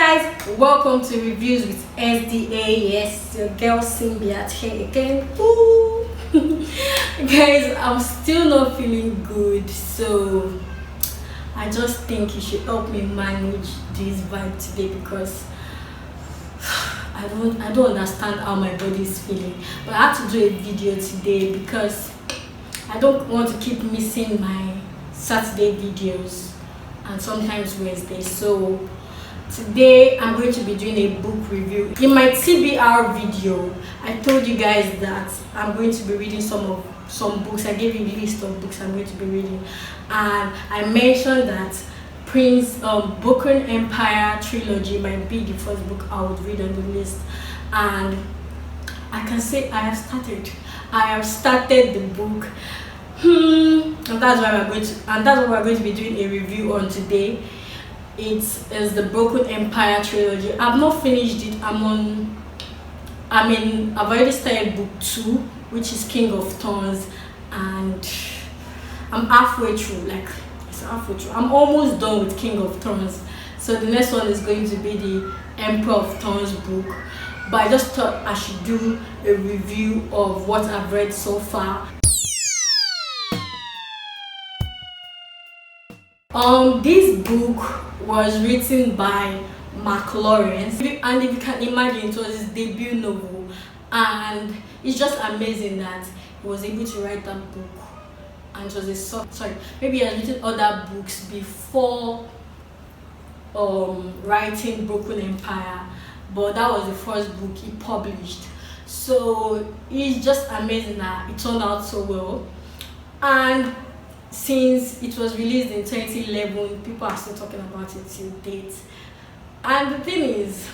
guys, welcome to Reviews with SDA. Yes, your girl Symbiat here again. Ooh. Guys, I'm still not feeling good, so I just think you should help me manage this vibe today because I don't understand how my body is feeling. But I have to do a video today because I don't want to keep missing my Saturday videos and sometimes Wednesday. So today I'm going to be doing a book review. In my TBR video, I told you guys that I'm going to be reading some books. I gave you a list of books I'm going to be reading, and I mentioned that Broken Empire Trilogy might be the first book I would read on the list, and I can say I have started the book. And that's what we're going to be doing a review on today. It is the Broken Empire Trilogy. I've not finished it. I've already started book 2, which is King of Thorns, and I'm halfway through. I'm almost done with King of Thorns. So the next one is going to be the Empire of Thorns book. But I just thought I should do a review of what I've read so far. This book was written by Mark Lawrence, and if you can imagine, it was his debut novel, and it's just amazing that he was able to write that book. And it was maybe he has written other books before writing Broken Empire, but that was the first book he published. So it's just amazing that it turned out so well. And since it was released in 2011, people are still talking about it till date. And the thing is,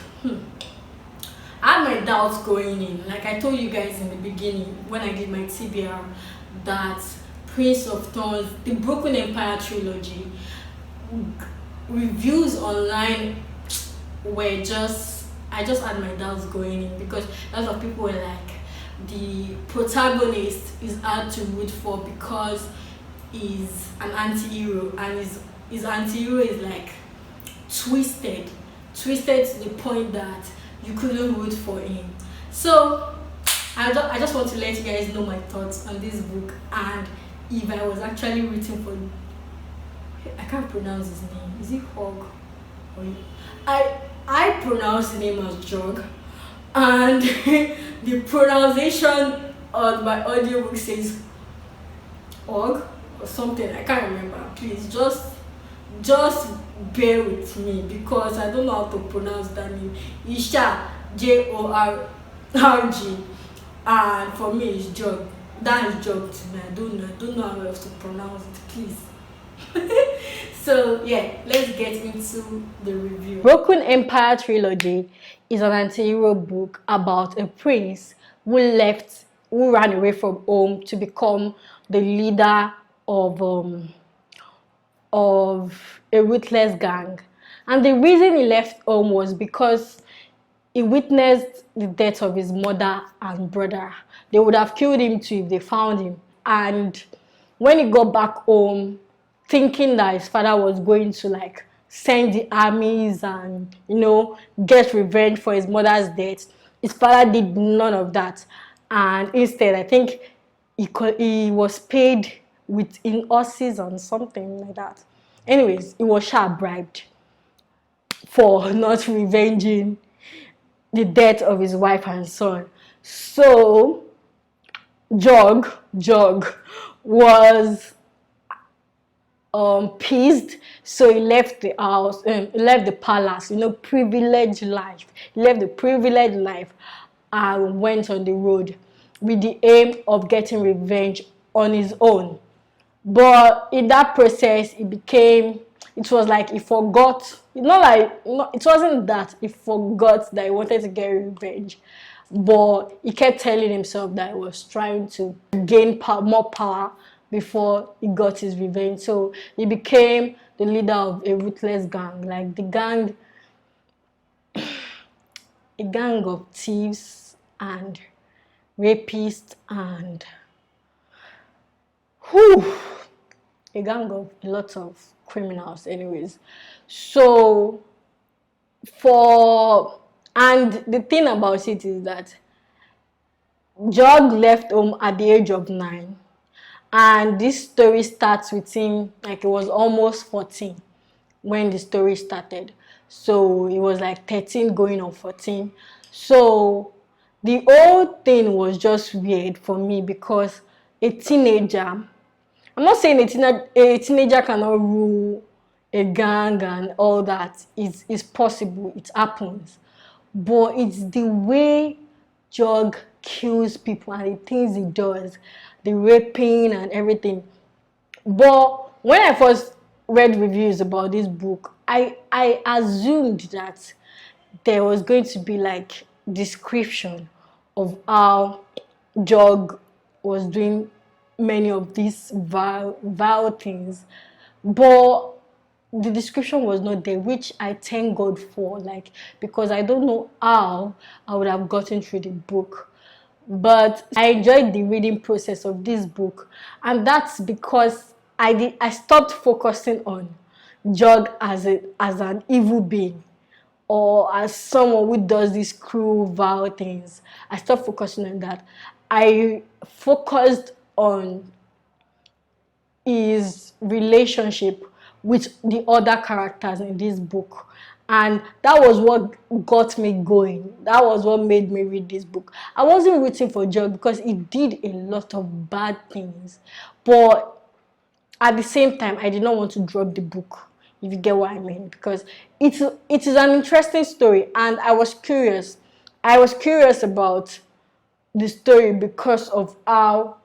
I had my doubts going in. Like I told you guys in the beginning when I did my TBR, that Prince of Thorns, the Broken Empire Trilogy, reviews online were I just had my doubts going in because a lot of people were like, the protagonist is hard to root for because is an anti-hero, and his anti-hero is like twisted to the point that you couldn't root for him. So I just want to let you guys know my thoughts on this book, and if I was actually rooting for, I can't pronounce his name, is it Hog? I pronounce the name as Jog, and the pronunciation on my audiobook says Hog or something, I can't remember. Please just bear with me because I don't know how to pronounce that name. Isha, Jorg, and for me it's Jog. That is Jog to me. I don't know how else to pronounce it, please. So yeah, let's get into the review. Broken Empire Trilogy is an anti-hero book about a prince who ran away from home to become the leader of a ruthless gang. And the reason he left home was because he witnessed the death of his mother and brother. They would have killed him too if they found him. And when he got back home, thinking that his father was going to send the armies and get revenge for his mother's death, his father did none of that. And instead, I think he was paid in horses and something like that. Anyways, he was bribed for not revenging the death of his wife and son. So Jog was pissed, so he left the house, left the palace, privileged life. He left the privileged life and went on the road with the aim of getting revenge on his own. But in that process, it was like he forgot. It wasn't that he forgot that he wanted to get revenge, but he kept telling himself that he was trying to gain more power before he got his revenge. So he became the leader of a ruthless gang, a gang of thieves and rapists and a gang of lots of criminals. Anyways, so For and the thing about it is that Jog left home at the age of 9, and this story starts with him like it was almost 14 when the story started. So it was like 13 going on 14. So the whole thing was just weird for me because a teenager, I'm not saying a teenager cannot rule a gang and all that. It's possible, it happens. But it's the way Jog kills people and the things he does, the raping and everything. But when I first read reviews about this book, I assumed that there was going to be like description of how Jog was doing many of these vile things, but the description was not there, which I thank God for, like, because I don't know how I would have gotten through the book. But I enjoyed the reading process of this book, and that's because I stopped focusing on Jog as an evil being or as someone who does these cruel, vile things. I stopped focusing on that. I focused on his relationship with the other characters in this book, and that was what got me going. That was what made me read this book. I wasn't rooting for Joe because he did a lot of bad things, but at the same time I did not want to drop the book, if you get what I mean, because it is an interesting story, and I was curious about the story because of how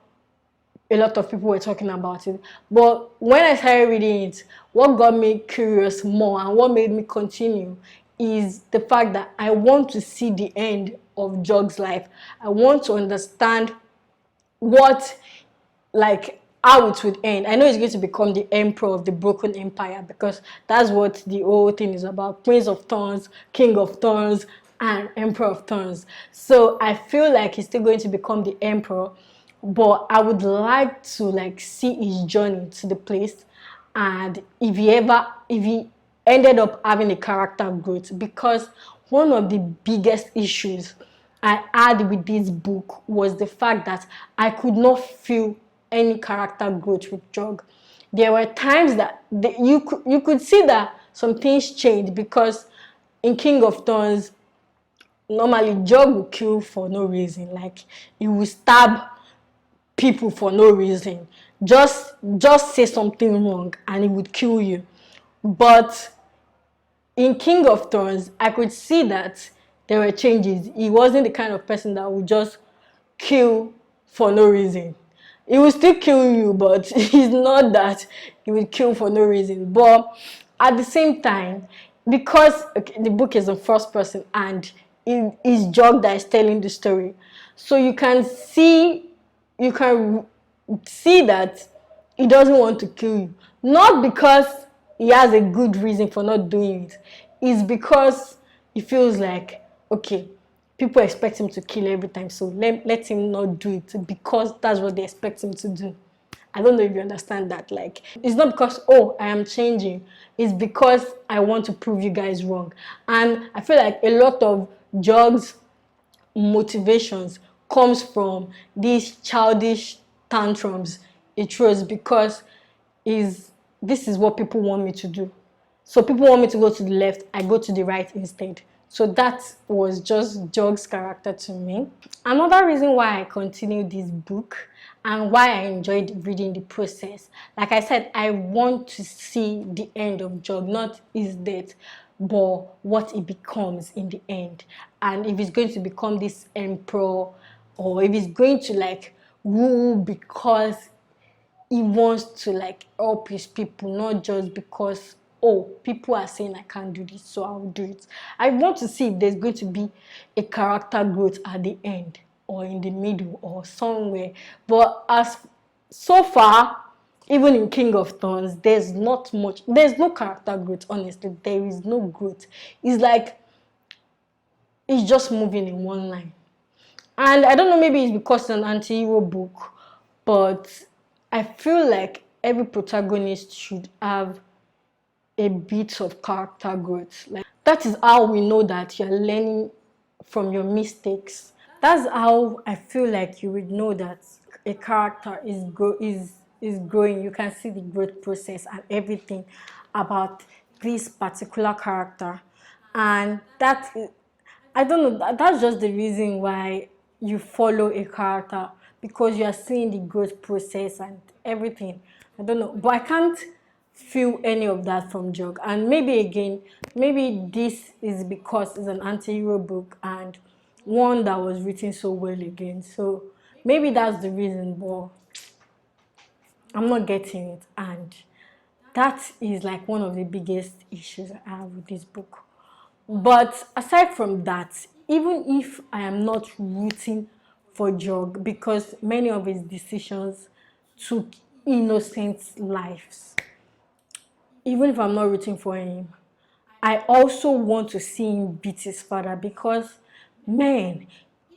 a lot of people were talking about it. But when I started reading it, what got me curious more and what made me continue is the fact that I want to see the end of Jog's life. I want to understand what, like, how it would end. I know he's going to become the emperor of the broken empire because that's what the whole thing is about: Prince of Thorns, King of Thorns, and Emperor of Thorns. So I feel like he's still going to become the emperor, but I would like to like see his journey to the place, and if he ended up having a character growth, because one of the biggest issues I had with this book was the fact that I could not feel any character growth with Jog. There were times that you could see that some things changed, because in King of Thorns, normally Jog will kill for no reason. Like, he will stab people for no reason. Just say something wrong and he would kill you. But in King of Thorns, I could see that there were changes. He wasn't the kind of person that would just kill for no reason. He will still kill you, but he's not that he will kill for no reason. But at the same time, because okay, the book is in first person and it is Jog that is telling the story, so you can see that he doesn't want to kill you. Not because he has a good reason for not doing it. It's because he feels like, okay, people expect him to kill every time, so let him not do it because that's what they expect him to do. I don't know if you understand that. Like, it's not because, oh, I am changing. It's because I want to prove you guys wrong. And I feel like a lot of Jog's motivations comes from these childish tantrums it throws, because this is what people want me to do. So people want me to go to the left, I go to the right instead. So that was just Jog's character to me. Another reason why I continued this book and why I enjoyed reading the process, like I said, I want to see the end of Jog, not his death, but what he becomes in the end. And if he's going to become this emperor, or if he's going to like rule because he wants to like help his people, not just because, oh, people are saying I can't do this, so I'll do it. I want to see if there's going to be a character growth at the end or in the middle or somewhere. But as so far, even in King of Thorns, there's not much, there's no character growth. Honestly, there is no growth. It's like it's just moving in one line. And I don't know, maybe it's because it's an anti-hero book, but I feel like every protagonist should have a bit of character growth. Like, That is how we know that you're learning from your mistakes. That's how I feel like you would know that a character is growing. You can see the growth process and everything about this particular character. And I don't know, that's just the reason why you follow a character, because you are seeing the growth process and everything. I don't know, but I can't feel any of that from Jog. And maybe again, maybe this is because it's an anti-hero book and one that was written so well again. So maybe that's the reason, but I'm not getting it. And that is like one of the biggest issues I have with this book. But aside from that, even if I am not rooting for Jog, because many of his decisions took innocent lives, even if I'm not rooting for him, I also want to see him beat his father, because, man,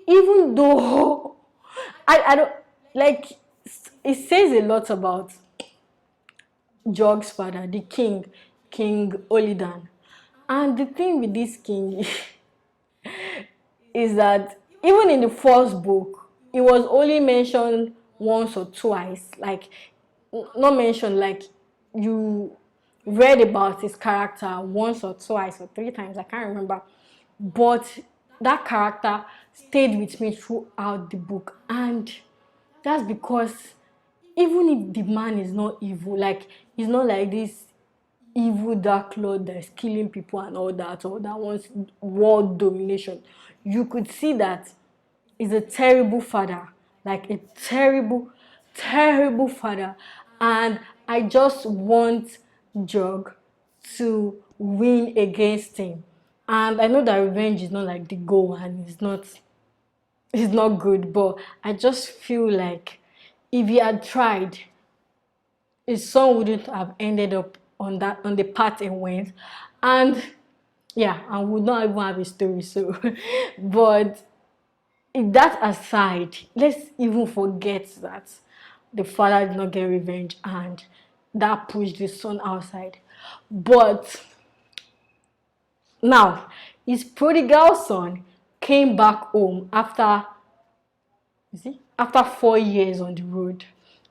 even though I don't like, it says a lot about Jog's father, the king, King Olidan. And the thing with this king is that even in the first book, it was only mentioned once or twice. Like, not mentioned, like, you read about his character once or twice or three times, I can't remember. But that character stayed with me throughout the book. And that's because even if the man is not evil, like, he's not like this evil dark lord that's killing people and all that, or that wants world domination, you could see that he's a terrible father, like a terrible, terrible father. And I just want Jog to win against him. And I know that revenge is not like the goal, and it's not good, but I just feel like if he had tried, his son wouldn't have ended up on the path he went. And yeah, and would not even have a story. So but that aside, let's even forget that the father did not get revenge and that pushed his son outside. But now his prodigal son came back home after, you see, after 4 years on the road.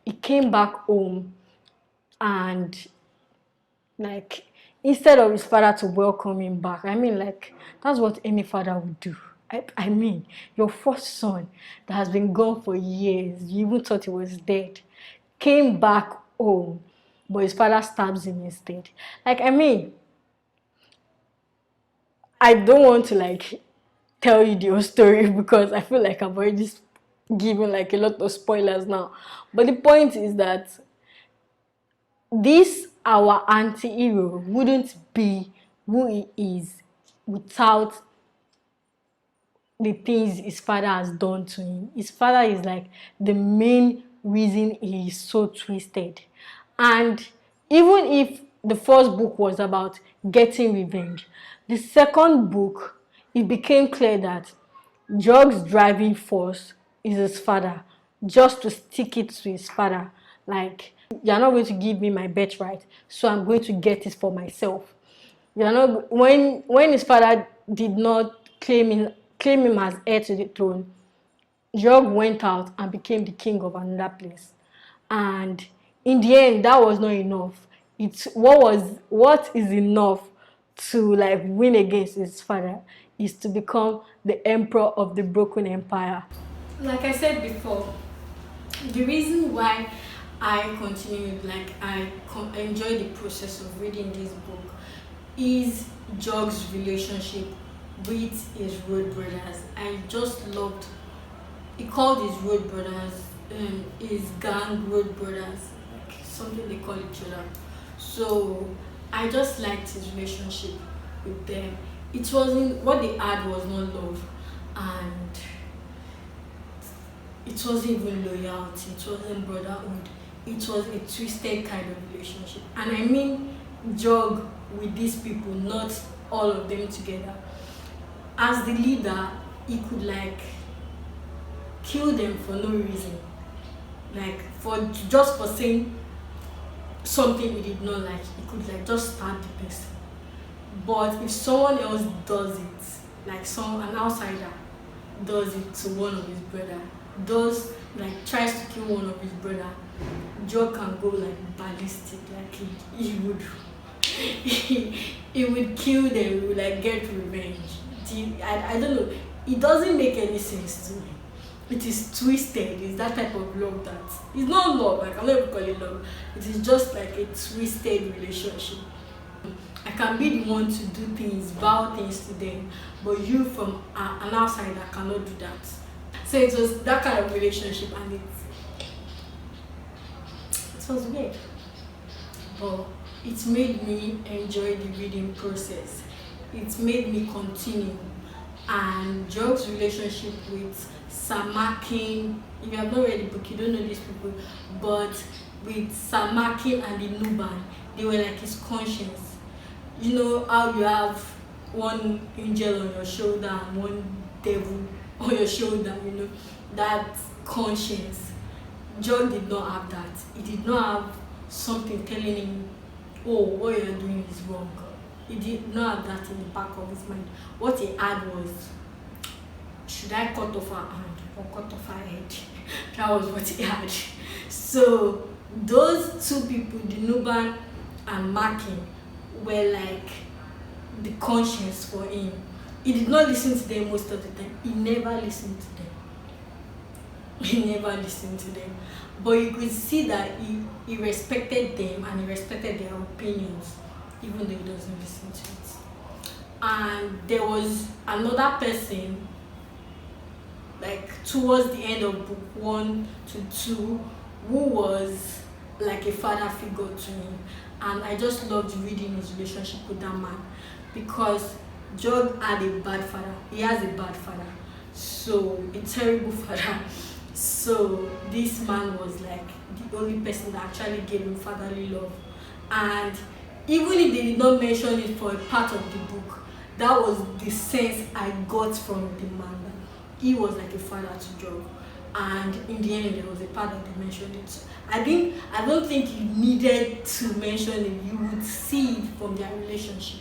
He came back home, and like, instead of his father to welcome him back, I mean, like, that's what any father would do. I mean, your first son that has been gone for years, you even thought he was dead, came back home, but his father stabs him instead. Like, I mean, I don't want to like tell you the whole story because I feel like I've already given like a lot of spoilers now. But the point is that this our anti-hero wouldn't be who he is without the things his father has done to him. His father is like the main reason he is so twisted. And even if the first book was about getting revenge, the second book, it became clear that Jog's driving force is his father, just to stick it to his father. Like, you're not going to give me my birthright, so I'm going to get it for myself. You're not, when his father did not claim him as heir to the throne, Jog went out and became the king of another place. And in the end, that was not enough. It's what is enough to like win against his father is to become the emperor of the broken empire. Like I said before, the reason why I continued, like enjoy the process of reading this book, is Jog's relationship with his road brothers. I just loved. He called his road brothers, his gang road brothers, like something they call each other. So I just liked his relationship with them. It wasn't, what they had was not love, and it wasn't even loyalty, it wasn't brotherhood, it was a twisted kind of relationship. And I mean Jog with these people, not all of them together. As the leader, he could like kill them for no reason, like just for saying something we did not like. He could like just stab the person. But if someone else does it, like an outsider does it to one of his brother, does like tries to kill one of his brother, Joe can go like ballistic, like he would he would kill them, he would like get revenge. I don't know. It doesn't make any sense to me. It is twisted. It's that type of love that it's not love. Like I'm not even calling it love. It is just like a twisted relationship. I can be the one to do things, vow things to them, but you from an outsider cannot do that. So it was that kind of relationship, and it was weird, but it made me enjoy the reading process. It made me continue. And Jog's relationship with Samakin, if you have not read the book, you don't know these people, but with Samakin and the Nuban, they were like his conscience. You know how you have one angel on your shoulder and one devil on your shoulder, you know, that conscience. John did not have that. He did not have something telling him, oh, what you're doing is wrong. He did not have that in the back of his mind. What he had was, should I cut off her hand or cut off her head? That was what he had. So those two people, the Nuban and Makin, were like the conscience for him. He did not listen to them most of the time. He never listened to them. He never listened to them. But you could see that he respected them and he respected their opinions, even though he doesn't listen to it. And there was another person, like towards the end of book 1 to 2, who was like a father figure to him. And I just loved reading his relationship with that man, because John had a bad father. He has a bad father. So a terrible father. So this man was like the only person that actually gave him fatherly love. And even if they did not mention it for a part of the book, that was the sense I got from the man. He was like a father to Job. And in the end, there was a part that they mentioned it. I don't think you needed to mention it. You would see it from their relationship.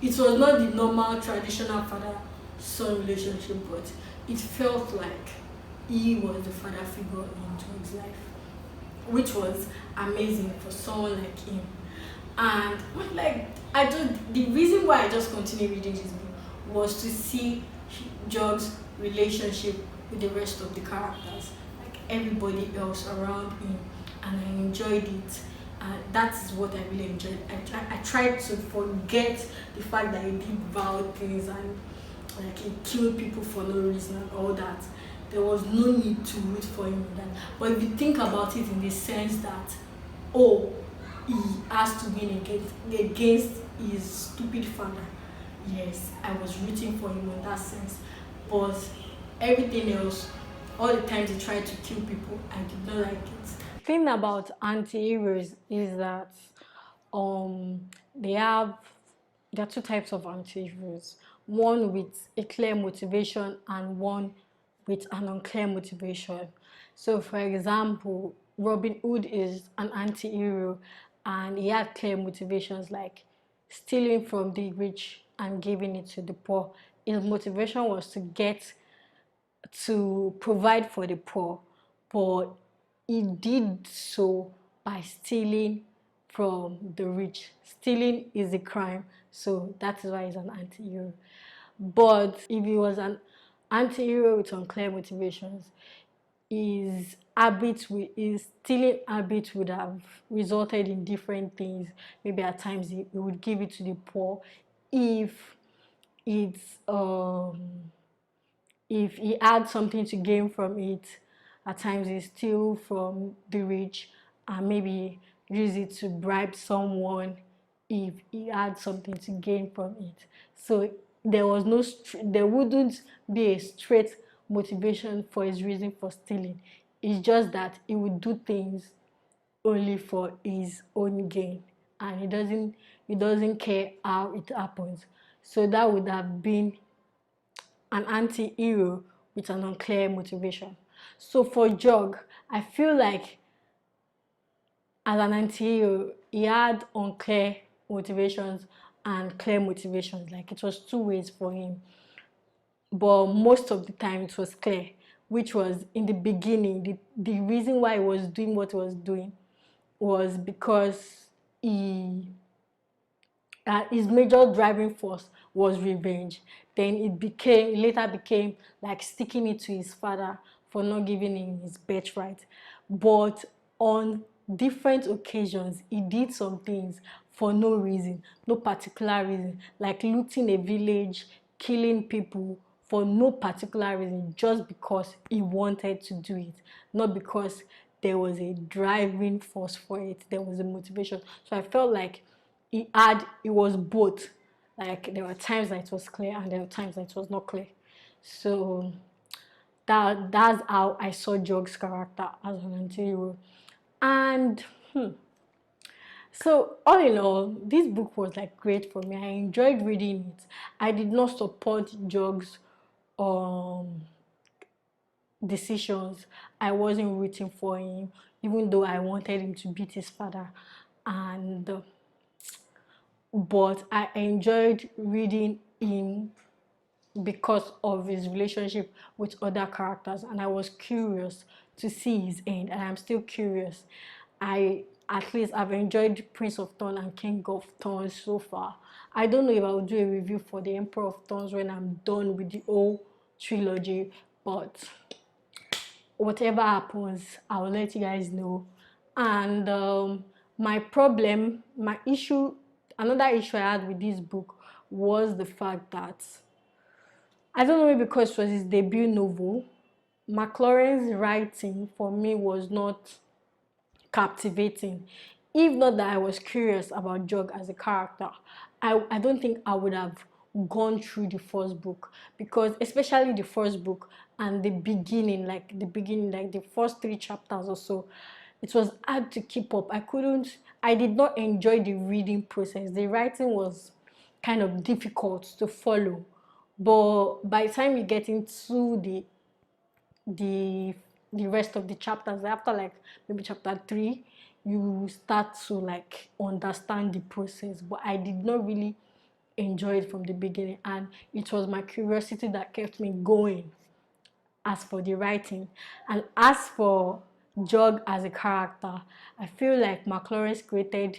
It was not the normal traditional father-son relationship, but it felt like he was the father figure into his life, which was amazing for someone like him. And like the reason why I just continued reading this book was to see Job's relationship with the rest of the characters, like everybody else around him, and I enjoyed it. That is what I really enjoyed. I tried to forget the fact that he did vile things and like he killed people for no reason and all that. There was no need to root for him in that. But if you think about it in the sense that, oh, he has to win against his stupid father, yes, I was rooting for him in that sense. But everything else, all the times he tried to kill people, I did not like it. The thing about anti-heroes is that they have there are two types of anti-heroes. One with a clear motivation and one with an unclear motivation. So for example, Robin Hood is an anti-hero and he had clear motivations like stealing from the rich and giving it to the poor. His motivation was to provide for the poor, but he did so by stealing from the rich. Stealing is a crime, so that is why he's an anti-hero. But if he was an anti-hero with unclear motivations, his stealing habit would have resulted in different things. Maybe at times he would give it to the poor if it's if he had something to gain from it. At times he steal from the rich and maybe use it to bribe someone if he had something to gain from it. So there wouldn't be a straight motivation for his reason for stealing. It's just that he would do things only for his own gain, and he doesn't care how it happens. So that would have been an anti-hero with an unclear motivation. So for Jog, I feel like as an anti-hero, he had unclear motivations and clear motivations. Like it was two ways for him, but most of the time it was clear, which was in the beginning. The reason why he was doing what he was doing was because his major driving force was revenge. Then it later became like sticking it to his father for not giving him his birthright. But on different occasions, he did some things for no reason, no particular reason, like looting a village, killing people for no particular reason, just because he wanted to do it, not because there was a driving force for it, there was a motivation. So I felt like it was both. Like there were times that it was clear and there were times that it was not clear. So that's how I saw Jog's character as an anti-hero. And so all in all, this book was like great for me. I enjoyed reading it. I did not support Jog's um decisions. I wasn't rooting for him, even though I wanted him to beat his father. And but I enjoyed reading him because of his relationship with other characters, and I was curious to see his end, and I'm still curious. I at least I've enjoyed Prince of Thorns and King of Thorns so far. I don't know if I'll do a review for the Emperor of Thorns when I'm done with the whole trilogy, but whatever happens, I'll let you guys know. And another issue I had with this book was the fact that I don't know, because it was his debut novel. McLaurin's writing for me was not captivating. If not that I was curious about Jog as a character, I don't think I would have gone through the first book, because especially the first book and the beginning, like the first 3 chapters or so, it was hard to keep up. I did not enjoy the reading process. The writing was kind of difficult to follow. But by the time you get into the the rest of the chapters, after like maybe chapter 3, you start to like understand the process. But I did not really enjoy it from the beginning, and it was my curiosity that kept me going as for the writing. And as for Jog as a character, I feel like McLaurin created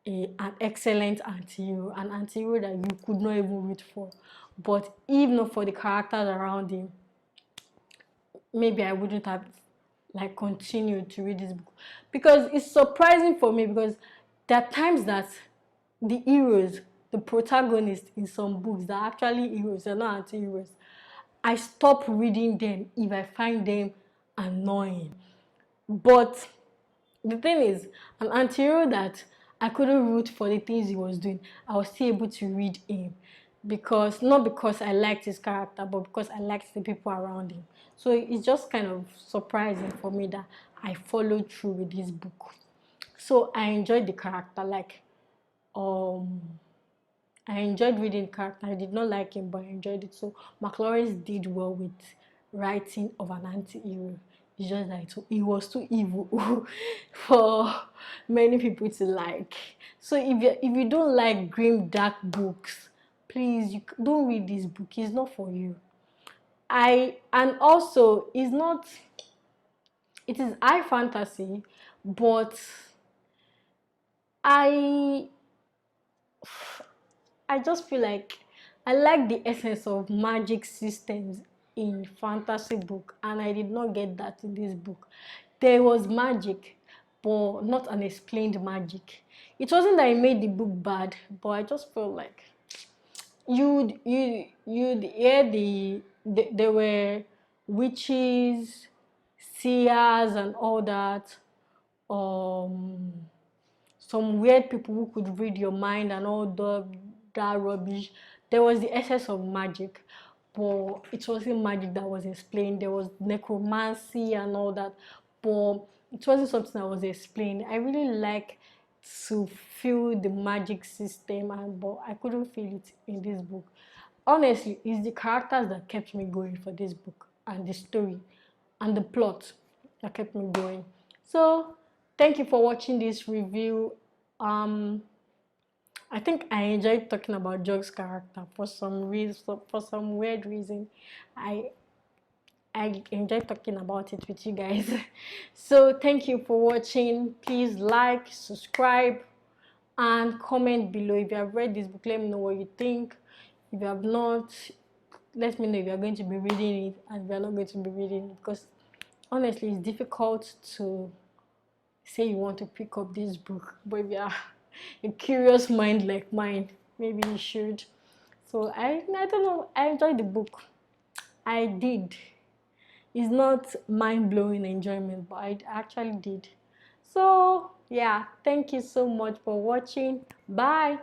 an excellent anti-hero, an anti-hero that you could not even root for. But if not for the characters around him, maybe I wouldn't have like continued to read this book. Because it's surprising for me, because there are times that the heroes, the protagonists in some books, that are actually heroes, they're not anti-heroes, I stop reading them if I find them annoying. But the thing is, an anti-hero that I couldn't root for the things he was doing, I was still able to read him, because not because I liked his character, but because I liked the people around him. So it's just kind of surprising for me that I followed through with this book. So I enjoyed the character. Um I enjoyed reading the character. I did not like him, but I enjoyed it. So McLaurin did well with writing of an anti-hero. It's just that he was too evil for many people to like. So if you don't like grim dark books, please don't read this book. It's not for you. And also it's not. It is high fantasy, but I I just feel like I like the essence of magic systems in fantasy book, and I did not get that in this book. There was magic, but not unexplained magic. It wasn't that it made the book bad, but I just felt like you'd hear there were witches, seers, and all that. Um, some weird people who could read your mind and all that rubbish. There was the essence of magic, but it wasn't magic that was explained. There was necromancy and all that, but it wasn't something that was explained. I really like to feel the magic system, but I couldn't feel it in this book. Honestly, it's the characters that kept me going for this book, and the story and the plot that kept me going. So thank you for watching this review. um I think I enjoyed talking about Jug's character for some reason, for some weird reason. I I enjoy talking about it with you guys. So thank you for watching. Please like, subscribe, and comment below. If you have read this book, let me know what you think. If you have not, let me know if you are going to be reading it and if you are not going to be reading it, because honestly it's difficult to say you want to pick up this book, but if you are a curious mind like mine, maybe you should. So I don't know, I enjoyed the book. I did. It's not mind-blowing enjoyment, but I actually did. So yeah, thank you so much for watching. Bye.